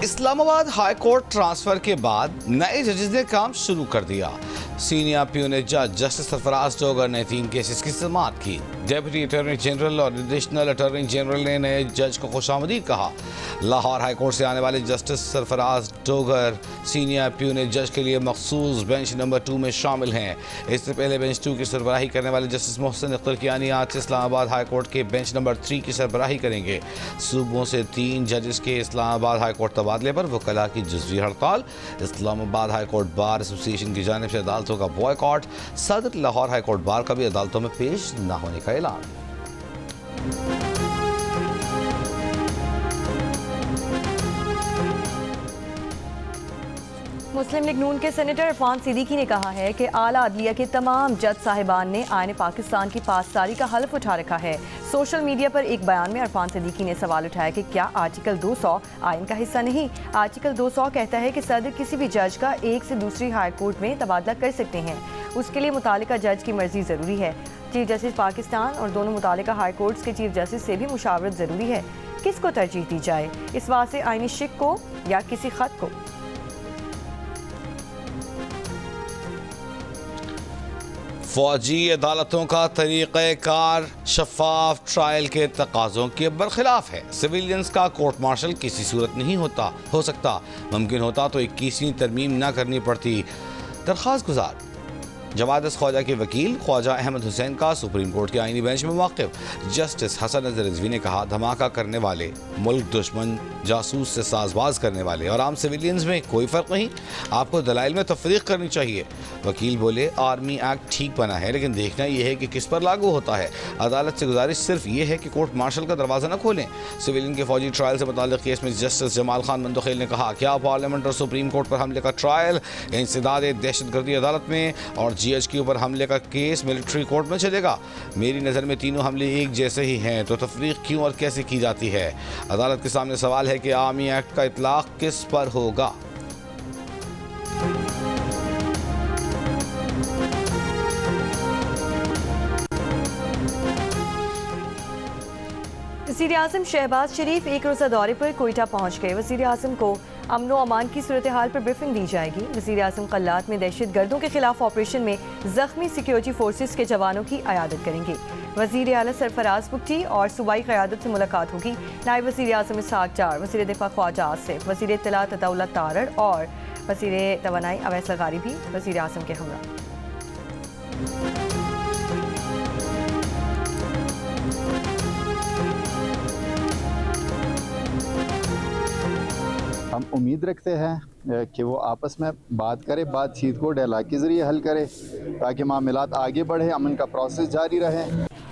Islamabad high court transfer के बाद नए जजेस ने काम शुरू कर दिया। सीनियर प्यून जज जस्टिस सरफराज डोगर ने 3 केसेस की समाअत की। डेप्यूटी अटॉर्नी जनरल और एडिशनल अटॉर्नी जनरल ने नए जज को खुशामदीद कहा। लाहौर हाई कोर्ट से आने वाले justice Sarfaraz Dogar senior peon जज के लिए मखसूस बेंच नंबर 2 में शामिल हैं। इससे पहले बेंच 2 की सरबराही करने वाले जस्टिस मोहसिन अख्तर कियानी आज से इस्लामाबाद हाई कोर्ट के बेंच नंबर 3 की सरबराही करेंगे। सूबों से 3 जजेस के इस्लामाबाद हाई कोर्ट तबादले पर वकला की जुज़वी हड़ताल। Islamabad high court bar association की जानिब से अदालतों का बॉयकॉट। सदर लाहौर हाई कोर्ट बार का भी अदालतों में पेश न होने का ऐलान। मुस्लिम लीग नून के सेनेटर इरफान सिद्दीकी ने कहा है कि आला अदलिया के तमाम जज साहिबान ने आईन पाकिस्तान की पासदारी का हल्फ उठा रखा है। सोशल मीडिया पर एक बयान में इरफान सिद्दीकी ने सवाल उठाया कि क्या आर्टिकल 200 आईन का हिस्सा नहीं। आर्टिकल 200 कहता है कि सदर किसी भी जज का एक से दूसरी हाई कोर्ट में तबादला कर सकते हैं। उसके लिए मुतालिका जज की मर्जी ज़रूरी है। चीफ जस्टिस पाकिस्तान और दोनों मुतालिका हाई कोर्ट्स के चीफ जस्टिस से भी मुशावरत ज़रूरी है। किसको तरजीह दी जाए, इस वास्ते आईनी शिक को या किसी खत को। फौजी अदालतों का तरीक़ेकार शफाफ ट्रायल के तकाज़ों के बरखिलाफ है। सिविलियंस का कोर्ट मार्शल किसी सूरत नहीं हो सकता। मुमकिन होता तो 21वीं तरमीम न करनी पड़ती। दरख्वास्त गुजार जवादिस ख्वाजा के वकील ख्वाजा अहमद हुसैन का सुप्रीम कोर्ट के आईनी बेंच में मौक़िफ़। जस्टिस हसन नज़र रिजवी ने कहा, धमाका करने वाले, मुल्क दुश्मन, जासूस से साजबाज करने वाले और आम सिविलियंस में कोई फ़र्क नहीं। आपको दलाइल में तफरीक करनी चाहिए। वकील बोले, आर्मी एक्ट ठीक बना है, लेकिन देखना यह है कि किस पर लागू होता है। अदालत से गुजारिश सिर्फ ये है कि कोर्ट मार्शल का दरवाज़ा न खोलें। सिविलियन के फौजी ट्रायल से मुताल्लिक़ केस में जस्टिस जमाल खान मंदखेल ने कहा, क्या पार्लियामेंट और सुप्रीम कोर्ट पर हमले का ट्रायल इंसदाद दहशतगर्दी अदालत में और GH के ऊपर हमले का केस मिलिट्री कोर्ट में चलेगा? मेरी नज़र में तीनों हमले एक जैसे ही हैं, तो तफरीक क्यों और कैसे की जाती है? अदालत के सामने सवाल है कि आर्मी एक्ट का इतलाक़ किस पर होगा। वज़ीर आज़म शहबाज शरीफ एक रोज़ा दौरे पर कोयटा पहुँच गए। वज़ीर आज़म को अमन व अमान की सूरत हाल पर ब्रीफिंग दी जाएगी। वज़ीर आज़म कल्लात में दहशत गर्दों के खिलाफ ऑपरेशन में ज़ख्मी सिक्योरिटी फोर्सेस के जवानों की अयादत करेंगे। वज़ीर आला सरफराज बुगटी और सूबाई क़यादत से मुलाकात होगी। नायब वज़ीर आज़म इसहाक़ डार, वज़ीर दिफा ख्वाजा आसिफ, वज़ीर इत्तलात अताउल्लाह तारड़ और वज़ीर तवानाई अवैस लगारी भी वज़ीर आज़म के हमरा। हम उम्मीद रखते हैं कि वो आपस में बात करे, बातचीत को डायलॉग के ज़रिए हल करे ताकि मामलात आगे बढ़े, अमन का प्रोसेस जारी रहे।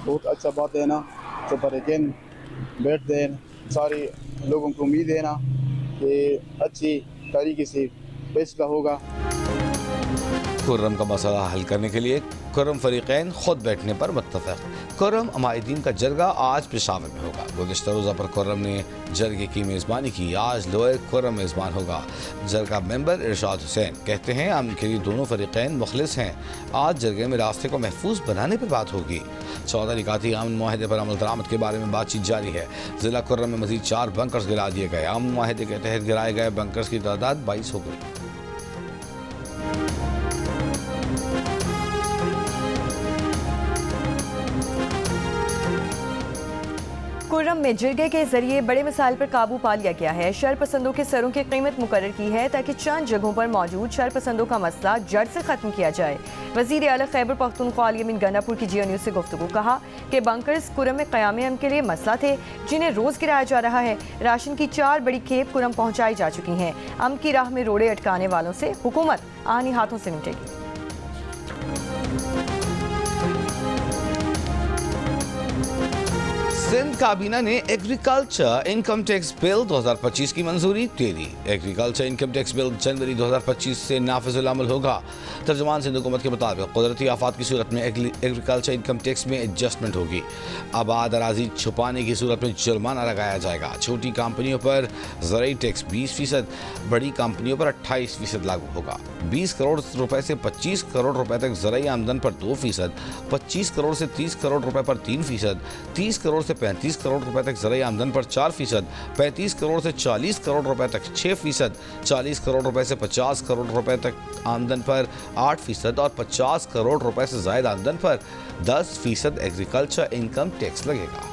बहुत अच्छा बात है ना, तो लेकिन बैठ दें, सारे लोगों को उम्मीद है ना कि अच्छी तरीके से फैसला होगा। खुर्रम का मसला हल करने के लिए खुर्रम फरीक़ैन खुद बैठने पर मुत्तफ़िक़। खुर्रम अमायदीन का जरगा आज पेशावर में होगा। गुज़िश्ता रोज़ा पर खुर्रम ने जरगे की मेज़बानी की। आज लोए खुर्रम मेज़बान होगा। जरगा मेंबर इरशाद हुसैन कहते हैं, अमन के लिए दोनों फरीक़ैन मुखलिस हैं। आज जरगे में रास्ते को महफूज बनाने पर बात होगी। 14 निकाती अमन माहदे पर अमल दरामद के बारे में बातचीत जारी है। ज़िला खुर्रम में मज़ीद 4 बंकर्स गिरा दिए गए। अमन माहदे के तहत गिराए गए बंकर्स की तादाद 22 हो गई। खुर्रम में जिरगे के जरिए बड़े मसाइल पर काबू पा लिया गया है। शरपसंदों के सरों की कीमत मुकर्रर की है ताकि चंद जगहों पर मौजूद शरपसंदों का मसला जड़ से खत्म किया जाए। वज़ीर आला खैबर पख्तूनख्वा अली अमीन गंडापुर की GN न्यूज़ से गुफ्तगू कहा कि बंकर्स खुर्रम में क़याम अमन के लिए मसला थे, जिन्हें रोज़ गिराया जा रहा है। राशन की 4 बड़ी खेप खुर्रम पहुँचाई जा चुकी हैं। अमन की राह में रोड़े अटकाने वालों से हुकूमत आनी हाथों से निपटेगी। सिंध काबीना ने एग्रीकल्चर इनकम टैक्स बिल 2025 की मंजूरी दे दी। एग्रीकल्चर इनकम टैक्स बिल जनवरी 2025 से नाफिजुल अमल होगा। तर्जुमान सिंध हुकूमत के मुताबिक कुदरती आफात की सूरत में एग्रीकल्चर इनकम टैक्स में एडजस्टमेंट होगी। आबाद अराजी छुपाने की सूरत में जुर्माना लगाया जाएगा। छोटी कंपनियों पर ज़राई टैक्स 20%, बड़ी कंपनियों पर 28% लागू होगा। 20 करोड़ रुपए से 25 करोड़ रुपए तक ज़राई आमदन पर 2%, 25 करोड़ से 30 करोड़ रुपए पर 3%, 30 करोड़ से 35 करोड़ रुपए तक ज़राई आमदन पर 4%, 35 करोड़ से 40 करोड़ रुपए तक 6%, 40 करोड़ रुपए से 50 करोड़ रुपए तक आमदन पर 8% और 50 करोड़ रुपए से ज़ायद आमदन पर 10% एग्रीकल्चर इनकम टैक्स लगेगा।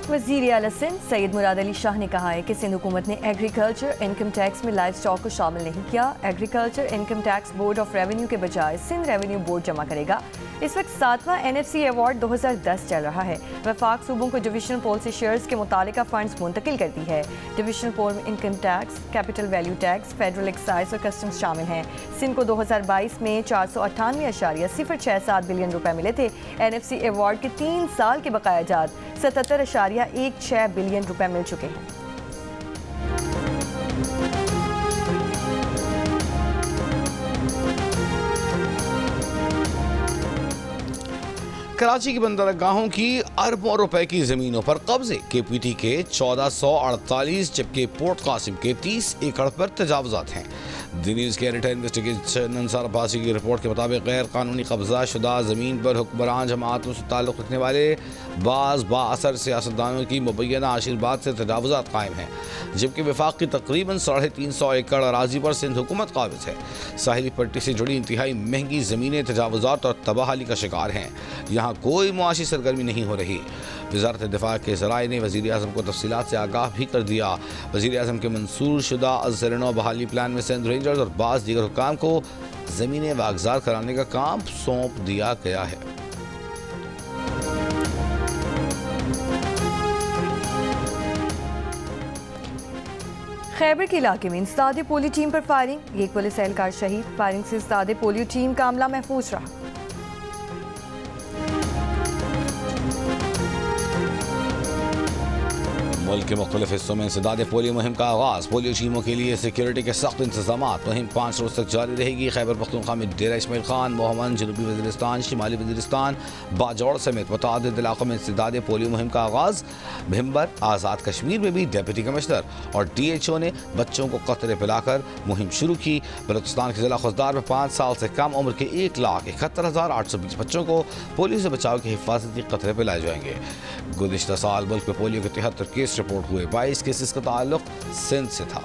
वज़ीर आला सिंध सैयद मुराद अली शाह ने कहा है कि सिंध हुकूमत ने एग्रीकल्चर इनकम टैक्स में लाइव स्टॉक को शामिल नहीं किया। Agriculture income tax board of revenue के बजाय सिंध रेवेन्यू बोर्ड जमा करेगा। इस वक्त 7वां NFC अवार्ड 2010 चल रहा है। वफाक सूबों को डिविजनल पोल से शेयर्स के मुतालिका फंड्स मुंतकिल करती है। डिविजनल पोल में income tax, capital value tax, federal excise और कस्टम्स शामिल हैं। सिंध को 2022 में 498.067 बिलियन रुपए मिले थे। NFC अवार्ड के 3 साल के बकाया जात 77.16 बिलियन रुपए मिल चुके हैं। कराची की बंदरगाहों की अरबों रुपए की जमीनों पर कब्जे। KPT के 1448 जबकि पोर्ट कासिम के 30 एकड़ पर तजावुजात हैं। द न्यूज़ के एडिटर इन्वेस्टिगेशन अंसार अब्बासी की रिपोर्ट के मुताबिक गैर कानूनी कब्जा शुदा ज़मीन पर हुक्मरान जमातों से ताल्लुक़ रखने वाले बाज़ बाअसर सियासतदानों की मुबैना आशीर्वाद से तजावुजात कायम हैं, जबकि वफाक की तकरीबन 350 एकड़ अराजी पर सिंध हुकूमत काबिज है। साहिली पट्टी से जुड़ी इंतहाई महंगी ज़मीनें तजावुजात और तबाहली का शिकार हैं। यहाँ कोई मुआशी सरगर्मी नहीं हो रही। वज़ारत दिफा के ज़राए ने वज़ीर आज़म को तफसीलात से आगाह भी कर दिया। वज़ीर आज़म के मंसूर शुदा अज़-ज़रनो बहाली प्लान में सिंध रेंजर्स और बाज़ दीगर हुक्काम को ज़मीनें वागज़ार कराने का काम सौंप दिया गया है। खैबर के इलाके में इंसदादे पोलियो टीम पर फायरिंग, एक पुलिस एहलकार शहीद। फायरिंग से इंसदादे पोलियो टीम का अमला महफूज रहा। मुल्क के मुख्तलिफ हिस्सों में इंसदादे पोलियो मुहिम का आगाज़। पोलियो टीमों के लिए सिक्योरिटी के सख्त इंतजाम। मुहिम 5 रोज़ तक जारी रहेगी। खैबर पख्तूनख्वा में डेरा इस्माइल खान, मोहम्मद, जनूबी वज़ीरिस्तान, शिमाली वज़ीरिस्तान, बाजौड़ समेत मुतअद्दिद इलाकों में इंसदादे पोलियो मुहिम का आगाज़। भिम्बर आज़ाद कश्मीर में भी डिप्टी कमिश्नर और DHO ने बच्चों को कतरे पिलाकर मुहिम शुरू की। बलूचिस्तान के ज़िला खुजदार में 5 साल से कम उम्र के 1,71,820 बच्चों को पोलियो से बचाव के हिफाजती कतरे पिलाए जाएंगे। गुज़िश्ता साल मुल्क में पोलियो के 73 केस रिपोर्ट हुए। 22 केसेस का ताल्लुक सिंध से था।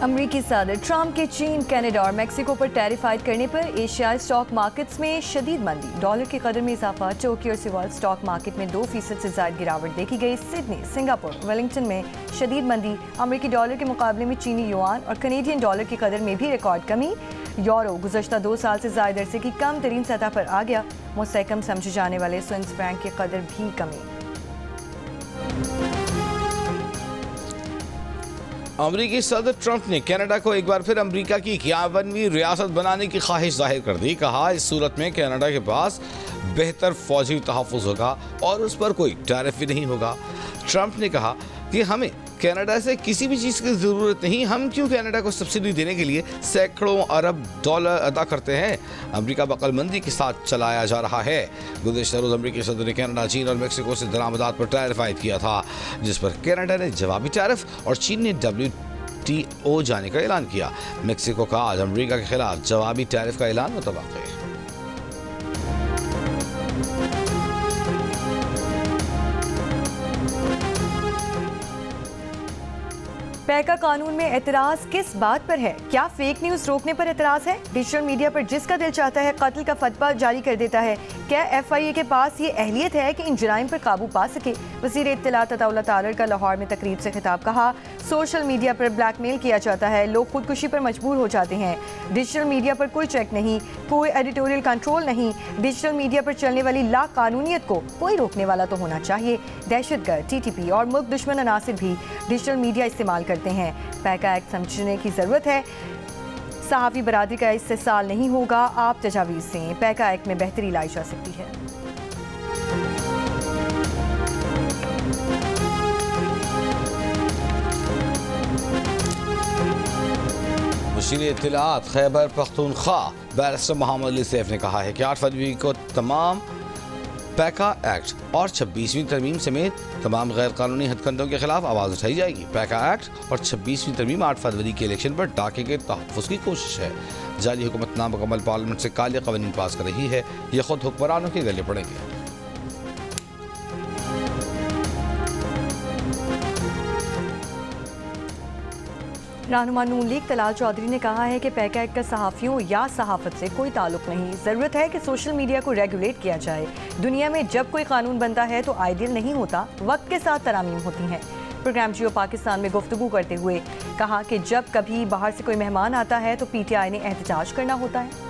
अमरीकी सदर ट्रंप के चीन, कनाडा और मेक्सिको पर टैरिफ आयद करने पर एशियाई स्टॉक मार्केट्स में शदीद मंदी। डॉलर की कदर में इजाफा। टोक्यो और सिवल स्टॉक मार्केट में 2% से ज्यादा गिरावट देखी गई। सिडनी, सिंगापुर, वेलिंगटन में शदीद मंदी। अमरीकी डॉलर के मुकाबले में चीनी युआन और कनेडियन डॉलर की कदर में भी रिकॉर्ड कमी। यूरो गुज़श्ता 2 साल से ज्यादा अरसे की कम तरीन सतह पर आ गया। मुस्तहकम समझे जाने वाले स्विस फ्रैंक की कदर भी कमी। अमरीकी सदर ट्रंप ने कनाडा को एक बार फिर अमरीका की 51वीं रियासत बनाने की ख्वाहिश जाहिर कर दी। कहा, इस सूरत में कनाडा के पास बेहतर फौजी तहफ़्फ़ुज़ होगा और उस पर कोई टैरिफ भी नहीं होगा। ट्रंप ने कहा कि हमें कनाडा से किसी भी चीज़ की ज़रूरत नहीं। हम क्यों कनाडा को सब्सिडी देने के लिए सैकड़ों अरब डॉलर अदा करते हैं। अमेरिका बकलमंदी के साथ चलाया जा रहा है। गुज़श्ता रोज़ अमरीकी सदर ने कनाडा, चीन और मेक्सिको से दरामदात पर टैरिफ आयद किया था, जिस पर कनाडा ने जवाबी टैरिफ और चीन ने WTO जाने का ऐलान किया। मेक्सिको का आज अमरीका के खिलाफ जवाबी टैरिफ का ऐलान मुतवक्किह है। पैका कानून में एतराज़ किस बात पर है? क्या फेक न्यूज़ रोकने पर एतराज़ है? डिजिटल मीडिया पर जिसका दिल चाहता है कत्ल का फतवा जारी कर देता है। क्या FIA के पास ये अहलियत है कि इन जराइम पर काबू पा सके? वज़ीर इत्तलात अताउल्लाह तारर का लाहौर में तकरीब से खिताब। कहा, सोशल मीडिया पर ब्लैकमेल किया जाता है, लोग खुदकुशी पर मजबूर हो जाते हैं। डिजिटल मीडिया पर कोई चेक नहीं, कोई एडिटोरियल कंट्रोल नहीं। डिजिटल मीडिया पर चलने वाली लाकानूनियत को कोई रोकने वाला तो होना चाहिए। दहशतगर्द, TTP और मुल्क दुश्मन अनासिर भी डिजिटल मीडिया इस्तेमाल करते हैं। पैका एक्ट समझने की ज़रूरत है। सहाफ़ी बरादरी का इस्तेसाल नहीं होगा। आप तजावीज़ दें, पैका एक्ट में बेहतरी लाई जा सकती है। वज़ीर इत्तलाआत खैबर पख्तूनख्वा बैरिस्टर मोहम्मद अली सैफ ने कहा है कि 8 फरवरी को तमाम पैका एक्ट और 26वीं तरमीम समेत तमाम गैर कानूनी हथकंडों के खिलाफ आवाज़ उठाई जाएगी। पैका एक्ट और 26वीं तरमीम 8 फरवरी के इलेक्शन पर डाके के तहफ़्फ़ुज़ की कोशिश है। जाली हुकूमत नामुकम्मल पार्लियामेंट से काले क़वानीन पास कर रही है, ये खुद हुक्मरानों के गले पड़ेंगे। रहनुमा नून लीग तलाल चौधरी ने कहा है कि पैका एक्ट का सहाफ़ियों या सहाफ़त से कोई ताल्लुक नहीं। ज़रूरत है कि सोशल मीडिया को रेगुलेट किया जाए। दुनिया में जब कोई कानून बनता है तो आइडियल नहीं होता, वक्त के साथ तरामीम होती हैं। प्रोग्राम जियो पाकिस्तान में गुफ्तगू करते हुए कहा कि जब कभी बाहर से कोई मेहमान आता है तो PTI ने एहतजाज करना होता है।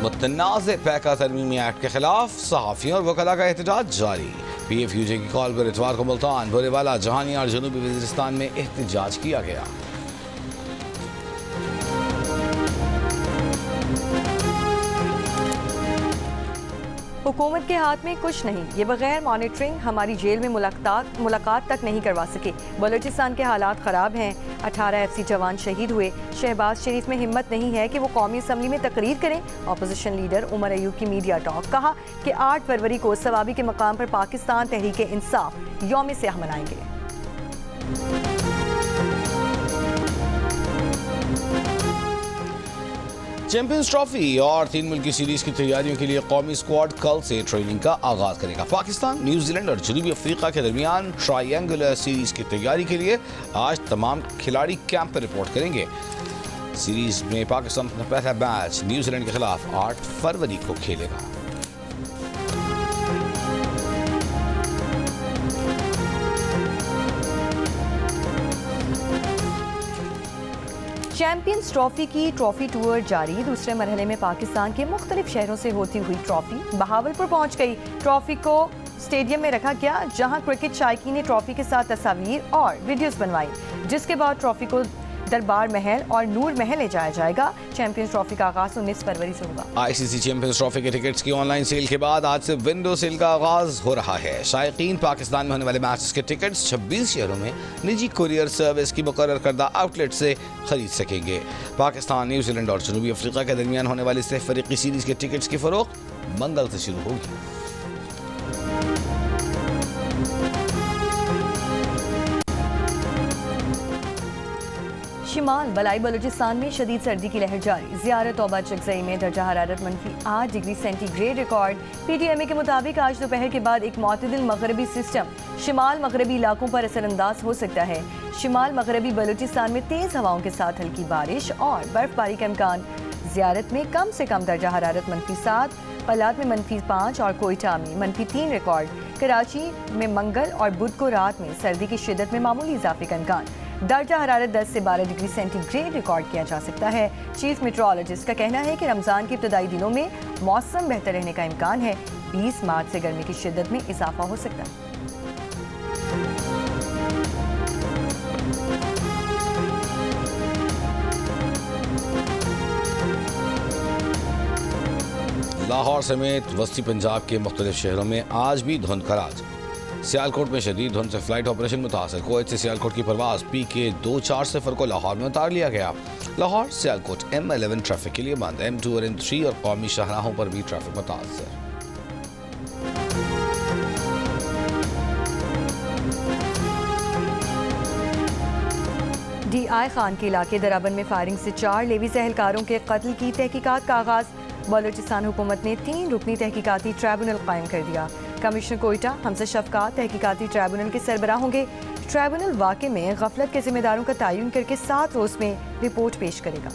मुतनाज़ पैका तरमीमी एक्ट के खिलाफ सहाफ़ियों और वकला का एहतजाज जारी। PFUJ की कॉल पर इतवार को मुल्तान, भोरेवाला, जहानिया और जनूबी वज़ीरिस्तान में एहतजाज किया गया। हुकूमत के हाथ में कुछ नहीं, ये बगैर मॉनिटरिंग हमारी जेल में मुलाकात तक नहीं करवा सके। बलूचिस्तान के हालात ख़राब हैं। 18 FC जवान शहीद हुए। शहबाज शरीफ में हिम्मत नहीं है कि वो कौमी असम्बली में तकरीर करें। अपोजिशन लीडर उमर अयूब की मीडिया टॉक, कहा कि 8 फरवरी को सवाबी के मकाम पर पाकिस्तान तहरीक इंसाफ यौम स्याह मनाएंगे। चैंपियंस ट्रॉफी और 3 मुल्की सीरीज की तैयारियों के लिए कौमी स्क्वाड कल से ट्रेनिंग का आगाज करेगा। पाकिस्तान, न्यूजीलैंड और जनूबी अफ्रीका के दरमियान ट्रायंगुलर सीरीज की तैयारी के लिए आज तमाम खिलाड़ी कैंप पर रिपोर्ट करेंगे। सीरीज में पाकिस्तान अपना पहला मैच न्यूजीलैंड के खिलाफ 8 फरवरी को खेलेगा। चैंपियंस ट्रॉफी की ट्रॉफी टूर जारी। दूसरे मरहले में पाकिस्तान के मुख्तलिफ शहरों से होती हुई ट्रॉफी बहावलपुर पहुंच गई। ट्रॉफी को स्टेडियम में रखा गया, जहां क्रिकेट शायकीन ने ट्रॉफी के साथ तस्वीर और वीडियोस बनवाई, जिसके बाद ट्रॉफी को दरबार महल और नूर महल ले जाया जाएगा। चैंपियंस ट्रॉफी का आगाज 19 फरवरी से होगा। ICC चैंपियंस ट्रॉफी के टिकट्स की ऑनलाइन सेल के बाद आज से विंडो सेल का आगाज हो रहा है। शायकीन पाकिस्तान में होने वाले मैचेस के टिकट्स 26 शहरों में निजी कुरियर सर्विस की मुकर्रर करदा आउटलेट से खरीद सकेंगे। पाकिस्तान, न्यूजीलैंड और जनूबी अफ्रीका के दरमियान होने वाली सिर्फ फरीकी सीरीज के टिकट्स की फरोख्त मंगल से शुरू होगी। शिमाल बलाई बलूचिस्तान में शदीद सर्दी की लहर जारी। ज़ियारत तौबा चकजई में दर्जा हरारत -8 डिग्री सेंटीग्रेड रिकॉर्ड। PTMA के मुताबिक आज दोपहर के बाद एक मुतदिल मगरबी सिस्टम शिमाल मगरबी इलाकों पर असरअंदाज हो सकता है। शिमाल मगरबी बलूचिस्तान में तेज़ हवाओं के साथ हल्की बारिश और बर्फबारी का इम्कान। ज़ियारत में कम से कम दर्जा हरारत -7, पलात में -5 और कोयटा में -3 रिकॉर्ड। कराची में मंगल और बुध को रात में सर्दी की शिद्दत में मामूली इजाफे का इम्कान। दर्जा हरारत 10 से 12 डिग्री सेंटीग्रेड रिकॉर्ड किया जा सकता है। चीफ मेट्रोलॉजिस्ट का कहना है कि रमज़ान के इब्तदाई दिनों में मौसम बेहतर रहने का इम्कान है। 20 मार्च से गर्मी की शिद्दत में इजाफा हो सकता है। लाहौर समेत वस्ती पंजाब के मुख्तलिफ शहरों में आज भी धुंध का राज। सियालकोट में शदीद धुंध से फ्लाइट ऑपरेशन मुतासर। कोयत से सियालकोट की परवाज PK 247 को लाहौर में उतार लिया गया। लाहौर सियालकोट M11 ट्रैफिक के लिए बंद। M2 और M3 और कौमी शाहराहों पर भी ट्रैफिक मुतासर। DI खान के इलाके दराबन में फायरिंग से 4 लेवीज़ एहलकारों के कत्ल की तहकीकात का आगाज। बलूचिस्तान हुकूमत ने 3 रुकनी तहकीकाती ट्राइब्यूनल कायम कर दिया। कमिश्नर कोयटा हमजा शफकात तहकीकाती ट्राइब्यूनल के सरबराह होंगे। ट्राइब्यूनल वाक़े में गफलत के जिम्मेदारों का तयन करके 7 रोज़ में रिपोर्ट पेश करेगा।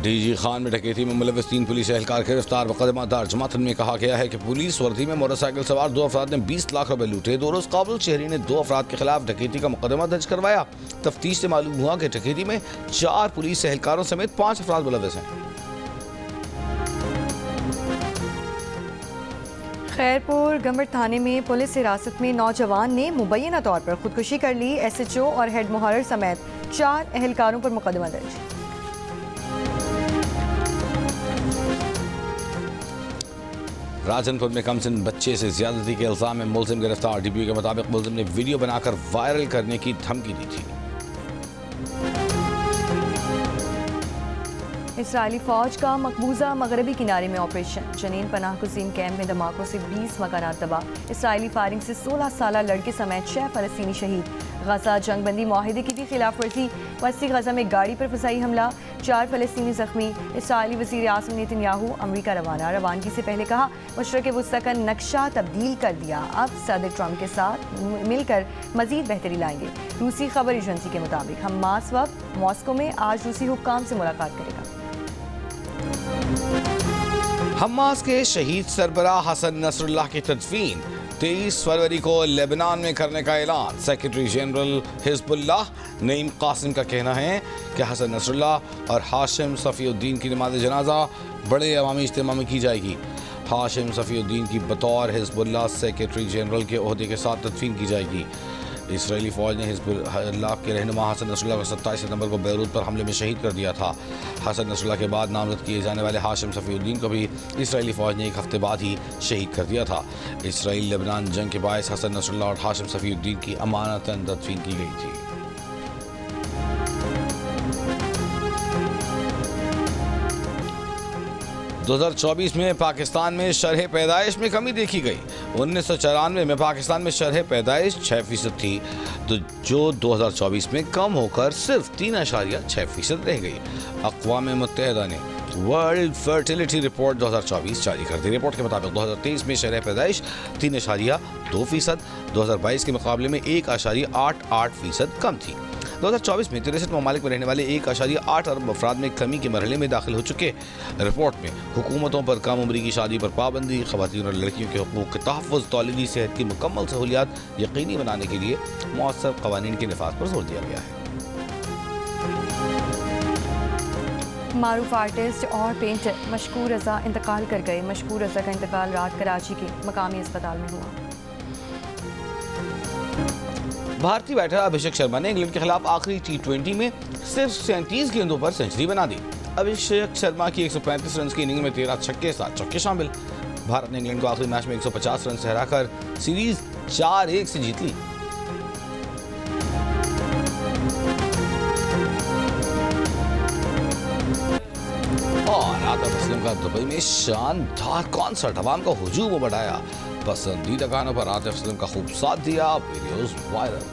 DG खान में डकैती में मुलविस 3 पुलिस एहलकार गिरफ्तार। मुकदमा दर्ज। मतन में कहा गया है कि पुलिस वर्दी में मोटरसाइकिल सवार 2 अफराद ने 20 लाख रुपए लूटे। 2 रोज़ काबुल शहरी ने 2 अफराद के खिलाफ डकैती का मुकदमा दर्ज करवाया। तफ्तीश से मालूम हुआ कि डकैती में 4 पुलिस एहलकारों समेत 5 अफराद मुलविस हैं। खैरपुर गंबर थाने में पुलिस हिरासत में नौजवान ने मुबैना तौर पर खुदकुशी कर ली। SHO और हेड मुहर्रिर समेत 4 एहलकारों पर मुकदमा दर्ज। राजनपुर में कमसिन बच्चे से ज्यादती के इल्जाम में मुलजिम गिरफ्तार। डीपीओ के मुताबिक मुलजिम ने वीडियो बनाकर वायरल करने की धमकी दी थी। इसराइली फौज का मकबूजा मगरबी किनारे में ऑपरेशन। जनीन पनाह गुज़ीन कैंप में धमाकों से 20 मकानात तबाह। इसराइली फायरिंग से 16 साला लड़के समेत 6 फलस्तीनी शहीद। गजा जंगबंदी माहिदे की भी खिलाफ वर्जी। वस्ती गजा में गाड़ी पर फसाई हमला, 4 फलस्तीनी जख्मी। इसराइली वज़ीर आज़म नेतन्याहू अमरीका रवाना। रवानगी से पहले कहा मशरक़ वस्ती का नक्शा तब्दील कर दिया, अब सदर ट्रंप के साथ मिलकर मजीद बेहतरी लाएंगे। रूसी खबर एजेंसी के मुताबिक हमास वक्त मॉस्को में आज रूसी हुक्काम से मुलाकात करेगा। हमास के शहीद सरबराह हसन नसरुल्लाह की तदफीन 23 फरवरी को लेबनान में करने का ऐलान। Secretary general Hezbollah Naim Qassem का कहना है कि हसन नसरुल्लाह और हाशिम सफ़ीउद्दीन की नमाज जनाजा बड़े अवामी इज्तिमा में की जाएगी। हाशिम सफ़ीउद्दीन की बतौर हिजबुल्लाह सेक्रेटरी जनरल के ओहदे के साथ तदफीन की जाएगी। इसराइली फ़ौज ने हिजबुल्लाह के रहनुमा हसन नसरुल्लाह को 27 सितंबर को बैरूत पर हमले में शहीद कर दिया था। हसन नसरुल्लाह के बाद नामजद किए जाने वाले हाशिम सफ़ीउद्दीन को भी इसराइली फ़ौज ने एक हफ्ते बाद ही शहीद कर दिया था। इसराइल लेबनान जंग के बायस हसन नसरुल्लाह और हाशिम सफ़ीउद्दीन की अमानतन तदफीन की गई थी। दो 2024 में पाकिस्तान में शरह पैदाइश में कमी देखी गई। 1994 में पाकिस्तान में शरह पैदाइश 6% थी, तो जो 2024 में कम होकर सिर्फ 3.6% रह गई। अक़वाम मुत्तहिदा ने वर्ल्ड फर्टिलिटी रिपोर्ट 2024 जारी कर दी। रिपोर्ट के मुताबिक 2023 में शरह पैदाइश 3.2%, 2022 के मुकाबले में 1.88% कम थी। 2024 में 63 ममालिक में रहने वाले 1.8 अरब अफराद में कमी के मरहले में दाखिल हो चुके। रिपोर्ट में हुकूमतों पर कम उम्री की शादी पर पाबंदी, ख़वातीन और लड़कियों के हकूक़ के तहफ़्फ़ुज़, तौलीदी सेहत की मुकम्मल सहूलियात यकीनी बनाने के लिए मौसर क़वानीन के नफाज़ पर जोर दिया गया है। मारूफ आर्टिस्ट और पेंटर मशकूर रज़ा इंतकाल कर गए। मशकूर रज़ा का इंतकाल रात कराची के मकामी अस्पताल में हुआ। भारतीय बैटर अभिषेक शर्मा ने इंग्लैंड के खिलाफ आखिरी T20 में सिर्फ 37 गेंदों पर सेंचुरी बना दी। अभिषेक शर्मा की 135 रन की इनिंग में 13 छक्के 7 चौके शामिल। भारत ने इंग्लैंड को आखिरी मैच में 150 रन से हराकर सीरीज 4-1 से जीत ली। और आतिफ असलम का दुबई में शानदार कॉन्सर्ट अवाम का हुजूम बढ़ाया। पसंदीदा गानों पर आतिफ असलम का खूब साथ दिया, वीडियोस वायरल।